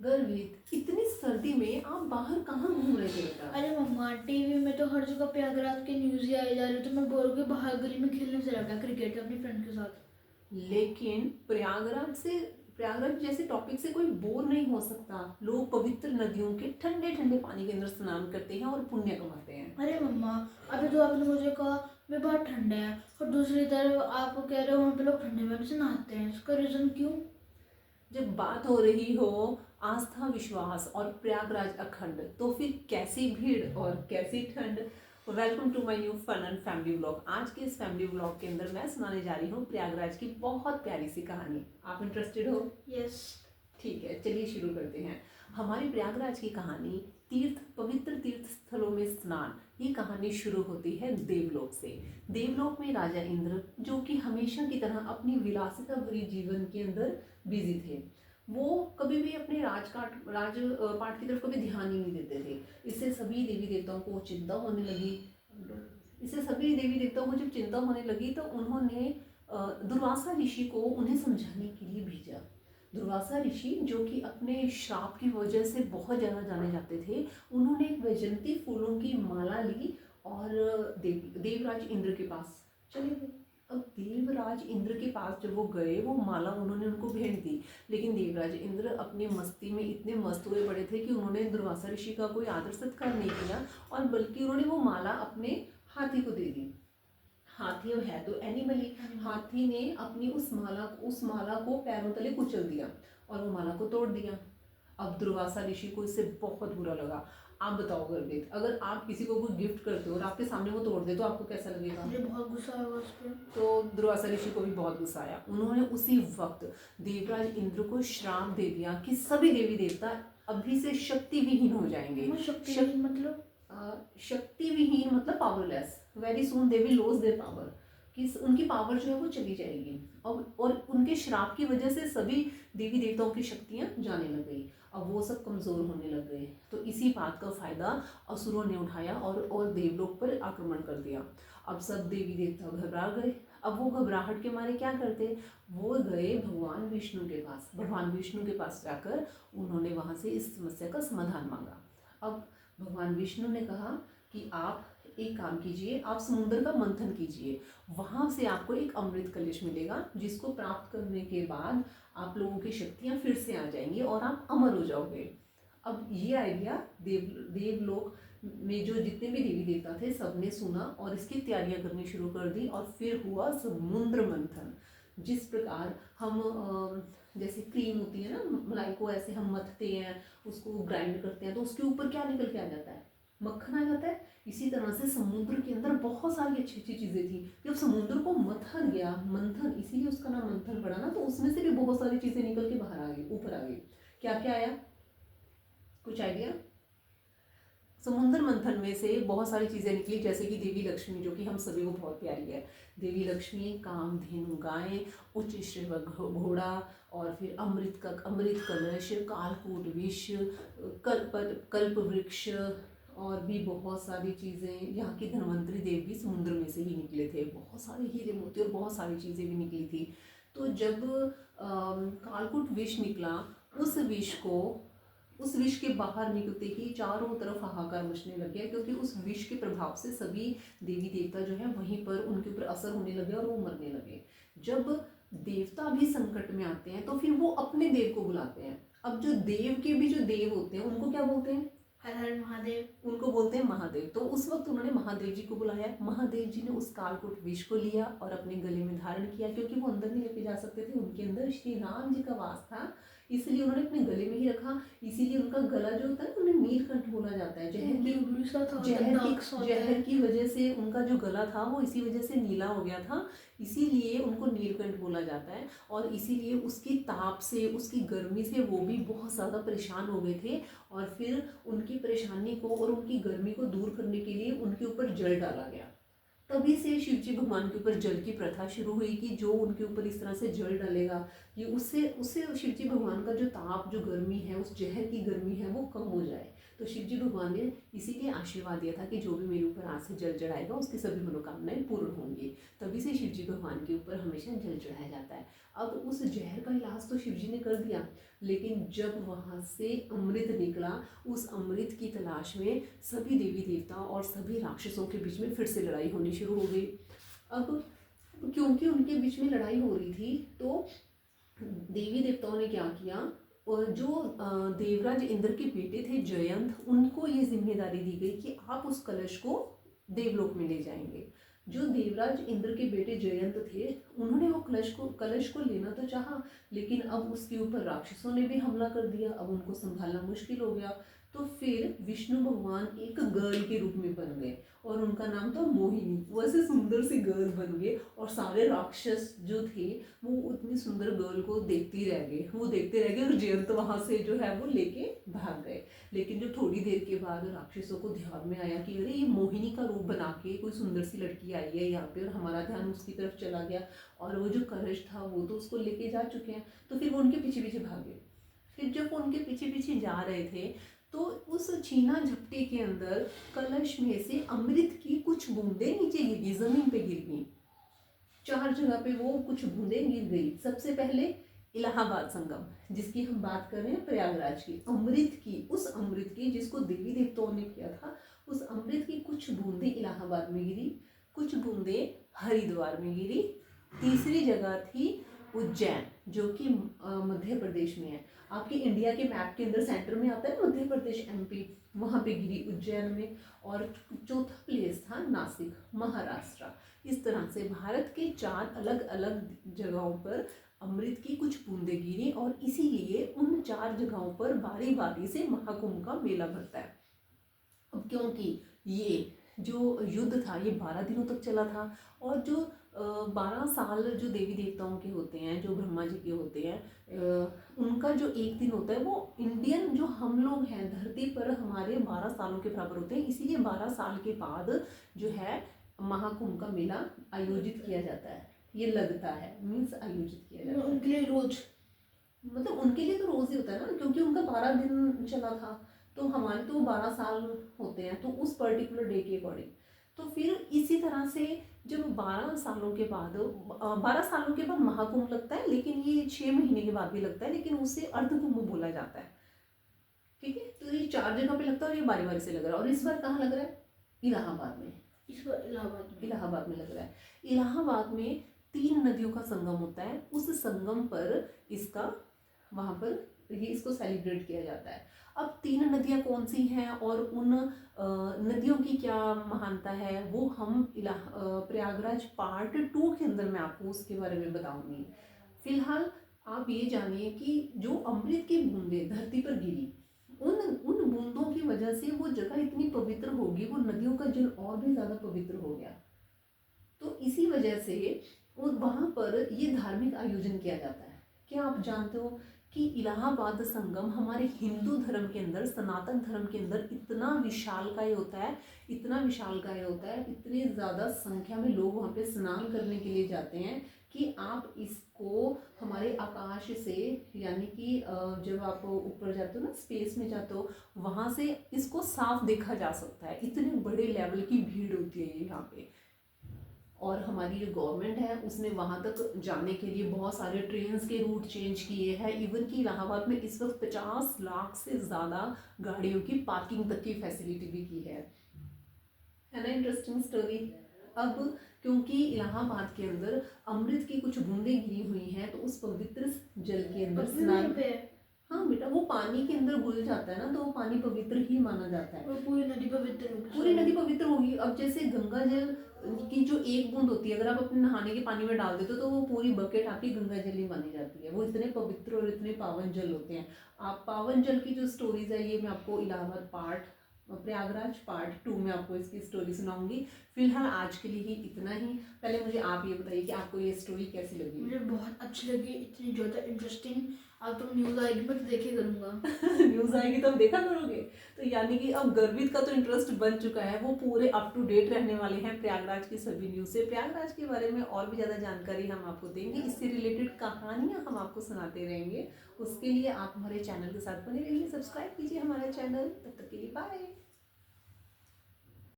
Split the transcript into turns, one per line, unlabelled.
गर्वित, इतनी सर्दी में आप बाहर कहाँ घूम रहे थे बेटा?
अरे मम्मा, टीवी में तो हर जगह प्रयागराज के न्यूज़ ही आए जा रहे, तो मैं बोर हो के बाहर गली में खेलने चला गया क्रिकेट अपनी फ्रेंड के साथ।
लेकिन प्रयागराज जैसे टॉपिक से कोई बोर नहीं हो सकता। लोग पवित्र नदियों के ठंडे ठंडे पानी के अंदर स्नान करते हैं और पुण्य कमाते हैं।
अरे मम्मा, अभी तो आपने मुझे कहा वे बहुत ठंडे हैं, और दूसरी तरफ आप कह रहे हो वहाँ पे लोग ठंडे पानी से नहाते हैं, इसका रीज़न क्यों?
जब बात हो रही हो आस्था, विश्वास और प्रयागराज अखंड, तो फिर कैसी भीड़ और कैसी ठंड। Welcome to my new fun and family vlog. आज के इस फैमिली व्लॉग के अंदर मैं सुनाने जा रही हूँ प्रयागराज की बहुत प्यारी सी कहानी। आप इंटरेस्टेड हो?
यस।
ठीक है, चलिए शुरू करते हैं हमारी प्रयागराज की कहानी। पवित्र तीर्थ स्थलों में स्नान, ये कहानी शुरू होती है देवलोक से। देवलोक में राजा इंद्र, जो कि हमेशा की तरह अपनी विलासिता भरी जीवन के अंदर बिजी थे, वो कभी भी अपने राजपाट की तरफ कभी ध्यान ही नहीं देते थे। इससे सभी देवी देवताओं को चिंता होने लगी। जब चिंता होने लगी तो उन्होंने दुर्वासा ऋषि को उन्हें समझाने के लिए भेजा। दुर्वासा ऋषि, जो कि अपने श्राप की वजह से बहुत ज़्यादा जाने जाते थे, उन्होंने एक वैजंती फूलों की माला ली और देवराज इंद्र के पास चले गए। अब देवराज इंद्र के पास जब वो गए, वो माला उन्होंने उनको भेंट दी, लेकिन देवराज इंद्र अपनी मस्ती में इतने मस्त हुए पड़े थे कि उन्होंने दुर्वासा ऋषि का कोई आदर सत्कार नहीं किया, और बल्कि उन्होंने वो माला अपने हाथी को दे दी। हाथी अब है तो एनिमल ही। हाथी ने अपनी उस माला को पैरों तले कुचल दिया और वो माला को तोड़ दिया। अब दुर्वासा ऋषि को इससे बहुत बुरा लगा। आप बताओ गर्भित, अगर आप किसी को कोई गिफ्ट करते हो और आपके सामने वो तोड़ दे तो आपको कैसा लगेगा?
मुझे बहुत गुस्सा आएगा उस पर।
तो दुर्वासा ऋषि को भी बहुत गुस्सा आया। उन्होंने उसी वक्त देवराज इंद्र को श्राप दे दिया कि सभी देवी देवता अभी से शक्ति विहीन हो जाएंगे।
शक्तिहीन मतलब?
शक्ति विहीन मतलब powerless. Very soon they will loss their power, कि उनकी पावर जो है वो चली जाएगी। और उनके श्राप की वजह से सभी देवी देवताओं की शक्तियां जाने लग गई। अब वो सब कमजोर होने लग गए। तो इसी बात का फायदा असुरों ने उठाया और देवलोक पर आक्रमण कर दिया। अब सब देवी देवता घबरा गए। अब वो घबराहट के मारे क्या करते, वो गए भगवान विष्णु के पास। भगवान विष्णु के पास जाकर उन्होंने वहां से इस समस्या का समाधान मांगा। अब भगवान विष्णु ने कहा कि आप एक काम कीजिए, आप समुद्र का मंथन कीजिए, वहां से आपको एक अमृत कलश मिलेगा, जिसको प्राप्त करने के बाद आप लोगों की शक्तियां फिर से आ जाएंगी और आप अमर हो जाओगे। अब ये आइडिया देवलोक में जो जितने भी देवी देवता थे सबने सुना और इसकी तैयारियां करनी शुरू कर दी, और फिर हुआ समुद्र मंथन। जिस प्रकार हम जैसे क्रीम होती है ना, मलाई को ऐसे हम मथते हैं, उसको ग्राइंड करते हैं, तो उसके ऊपर क्या निकल के आ जाता है? मक्खन आ जाता है। इसी तरह से समुद्र के अंदर बहुत सारी अच्छी अच्छी चीजें थी। जब समुद्र को मथा गया, मंथन, इसीलिए उसका नाम मंथन पड़ा ना, तो उसमें से भी बहुत सारी चीजें निकल के बाहर आ गई, ऊपर आ गई। क्या क्या आया, कुछ आइडिया? समुद्र मंथन में से बहुत सारी चीजें निकली, जैसे कि देवी लक्ष्मी, जो कि हम सभी को बहुत प्यारी है। देवी लक्ष्मी, कामधेनु गाय, उच्च श्रेव घोड़ा, और फिर अमृत कलश, कालकूट विष, कल्प वृक्ष, और भी बहुत सारी चीज़ें। यहाँ की धन्वंतरी देव भी समुद्र में से ही निकले थे। बहुत सारे हीरे मोती और बहुत सारी चीज़ें भी निकली थी। तो जब कालकूट विष निकला, उस विष के बाहर निकलते ही चारों तरफ हाहाकार मचने लग गया, क्योंकि उस विष के प्रभाव से सभी देवी देवता जो है वहीं पर उनके ऊपर असर होने लगे और वो मरने लगे। जब देवता भी संकट में आते हैं तो फिर वो अपने देव को बुलाते हैं। अब जो देव के भी जो देव होते हैं उनको क्या बोलते हैं?
हर हर महादेव।
उनको बोलते हैं महादेव। तो उस वक्त उन्होंने महादेव जी को बुलाया। महादेव जी ने उस कालकूट विष को लिया और अपने गले में धारण किया, क्योंकि वो अंदर नहीं लेके जा सकते थे, उनके अंदर श्री राम जी का वास था, इसलिए उन्होंने अपने गले में ही रखा। इसीलिए उनका गला जो होता है उन्हें नीलकंठ बोला जाता है। जहर की वजह से उनका जो गला था वो इसी वजह से नीला हो गया था, इसीलिए उनको नीलकंठ बोला जाता है। और इसीलिए उसकी ताप से, उसकी गर्मी से वो भी बहुत ज़्यादा परेशान हो गए थे, और फिर उनकी परेशानी को और उनकी गर्मी को दूर करने के लिए उनके ऊपर जल डाला गया। तभी से शिव जी भगवान के ऊपर जल की प्रथा शुरू हुई कि जो उनके ऊपर इस तरह से जल डालेगा ये उससे उससे शिव जी भगवान का जो ताप, जो गर्मी है, उस जहर की गर्मी है वो कम हो जाए। तो शिव जी भगवान ने इसीलिए आशीर्वाद दिया था कि जो भी मेरे ऊपर आज से जल चढ़ाएगा उसकी सभी मनोकामनाएं पूर्ण होंगी। तभी से शिव जी भगवान के ऊपर हमेशा जल चढ़ाया जाता है। अब उस जहर का इलाज तो शिव जी ने कर दिया, लेकिन जब वहाँ से अमृत निकला, उस अमृत की तलाश में सभी देवी देवता और सभी राक्षसों के बीच में फिर से लड़ाई होनी शुरू हो गई। अब क्योंकि उनके बीच में लड़ाई हो रही थी तो देवी देवताओं ने क्या किया, और जो देवराज इंद्र के बेटे थे जयंत, उनको ये जिम्मेदारी दी गई कि आप उस कलश को देवलोक में ले जाएंगे। जो देवराज इंद्र के बेटे जयंत थे उन्होंने वो कलश को लेना तो चाहा, लेकिन अब उसके ऊपर राक्षसों ने भी हमला कर दिया। अब उनको संभालना मुश्किल हो गया। तो फिर विष्णु भगवान एक गर्ल के रूप में बन गए और उनका नाम था मोहिनी। वैसे सुंदर सी गर्ल बन गए और सारे राक्षस जो थे वो उतनी सुंदर गर्ल को देखते रह गए, और जयंत वहां से जो है वो लेके भाग गए। लेकिन जो थोड़ी देर के बाद राक्षसों को ध्यान में आया कि अरे ये मोहिनी का रूप बना के कोई सुंदर सी लड़की आई है यहाँ पे, और हमारा ध्यान उसकी तरफ चला गया और वो जो कलश था वो तो उसको लेके जा चुके हैं, तो फिर वो उनके पीछे पीछे भागे। फिर जब वो उनके पीछे पीछे जा रहे थे तो उस छीना झपटे के अंदर कलश में से अमृत की कुछ बूंदें नीचे गिर गई, जमीन पे गिर गई। 4 जगह पे वो कुछ बूंदें गिर गई। सबसे पहले इलाहाबाद संगम, जिसकी हम बात कर रहे हैं प्रयागराज की, उस अमृत की जिसको देवी देवताओं ने किया था, उस अमृत की कुछ बूंदें इलाहाबाद में गिरी, कुछ बूंदें हरिद्वार में गिरी, तीसरी जगह थी उज्जैन जो कि मध्य प्रदेश में है। आपके इंडिया के मैप के अंदर सेंटर में आता है मध्य प्रदेश MP, वहाँ पे गिरी उज्जैन में। और चौथा प्लेस था नासिक महाराष्ट्र। इस तरह से भारत के 4 अलग अलग जगहों पर अमृत की कुछ बूंदें गिरी और इसीलिए उन 4 जगहों पर बारी बारी से महाकुंभ का मेला भरता है। अब क्योंकि ये जो युद्ध था ये 12 दिनों तक चला था और जो 12 साल जो देवी देवताओं के होते हैं, जो ब्रह्मा जी के होते हैं, उनका जो एक दिन होता है वो इंडियन जो हम लोग हैं धरती पर हमारे 12 सालों के बराबर होते हैं। इसीलिए 12 साल के बाद जो है महाकुंभ का मेला आयोजित किया जाता है। ये लगता है मीन्स आयोजित किया जाता है
उनके लिए रोज,
मतलब उनके लिए तो रोज ही होता है ना, क्योंकि उनका 12 दिन चला था। तो हमारे तो 12 साल होते हैं तो उस पर्टिकुलर डे के अकॉर्डिंग। तो फिर इसी तरह से जब 12 सालों के बाद 12 सालों के बाद महाकुंभ लगता है, लेकिन ये 6 महीने के बाद भी लगता है, लेकिन उसे अर्धकुंभ बोला जाता है। ठीक है, तो ये 4 जगह पे लगता है और ये बारी बारी से लग रहा है। और इस बार कहाँ लग रहा है? इलाहाबाद में।
इस बार
इलाहाबाद में लग रहा है। इलाहाबाद में 3 नदियों का संगम होता है। उस संगम पर इसका वहाँ पर ये इसको सेलिब्रेट किया जाता है। अब 3 नदियाँ कौन सी हैं और उन नदियों की क्या महानता है वो हम प्रयागराज पार्ट 2 के अंदर मैं आपको उसके बारे में बताऊंगी। फिलहाल आप ये जानिए कि जो अमृत की बूंदें धरती पर गिरी, उन बूंदों की वजह से वो जगह इतनी पवित्र होगी, वो नदियों का जल और भी ज़्यादा पवित्र हो गया। तो इसी वजह से वहाँ पर ये धार्मिक आयोजन किया जाता है। क्या आप जानते हो कि इलाहाबाद संगम हमारे हिंदू धर्म के अंदर, सनातन धर्म के अंदर इतना विशालकाय होता है, इतनी ज़्यादा संख्या में लोग वहाँ पे स्नान करने के लिए जाते हैं कि आप इसको हमारे आकाश से, यानी कि जब आप ऊपर जाते हो ना, स्पेस में जाते हो, वहाँ से इसको साफ देखा जा सकता है। इतने बड़े लेवल की भीड़ होती है यहाँ पे। और हमारी जो गवर्नमेंट है उसने वहाँ तक जाने के लिए बहुत सारे ट्रेन्स के रूट चेंज किए हैं। इवन कि इलाहाबाद में इस वक्त 50 लाख से ज़्यादा गाड़ियों की पार्किंग तक की फैसिलिटी भी की है ना। Interesting story. अब क्योंकि इलाहाबाद के अंदर अमृत की कुछ बूंदें गिरी हुई हैं तो उस पवित्र जल के अंदर स्नान, हाँ बेटा, वो पानी के अंदर घुल जाता है ना, तो वो पानी पवित्र ही माना जाता है।
और पूरी नदी पवित्र
होगी। अब जैसे गंगा जल की जो एक बूंद होती है, अगर आप अपने नहाने के पानी में डाल देते हो तो वो पूरी बकेट आपकी गंगा जल ही मानी जाती है। वो इतने पवित्र और इतने पावन जल होते हैं। आप पावन जल की जो स्टोरीज है ये मैं आपको इलाहाबाद प्रयागराज पार्ट 2 में आपको इसकी स्टोरी सुनाऊंगी। फिलहाल आज के लिए ही इतना ही। पहले मुझे आप ये बताइए कि आपको ये स्टोरी कैसी लगी?
मुझे बहुत अच्छी लगी, इतनी ज़्यादा इंटरेस्टिंग। अब तुम न्यूज़ आएगी मैं तो देखे करूँगा।
न्यूज़ आएगी तो हम देखा करोगे। तो यानी कि अब गर्वित का तो इंटरेस्ट बन चुका है, वो पूरे अप टू डेट रहने वाले हैं प्रयागराज की सभी न्यूज़ से। प्रयागराज के बारे में और भी ज़्यादा जानकारी हम आपको देंगे, इससे रिलेटेड कहानियाँ हम आपको सुनाते रहेंगे। उसके लिए आप हमारे चैनल के साथ बने रहिए, सब्सक्राइब कीजिए हमारा चैनल। तब तक के लिए बाय।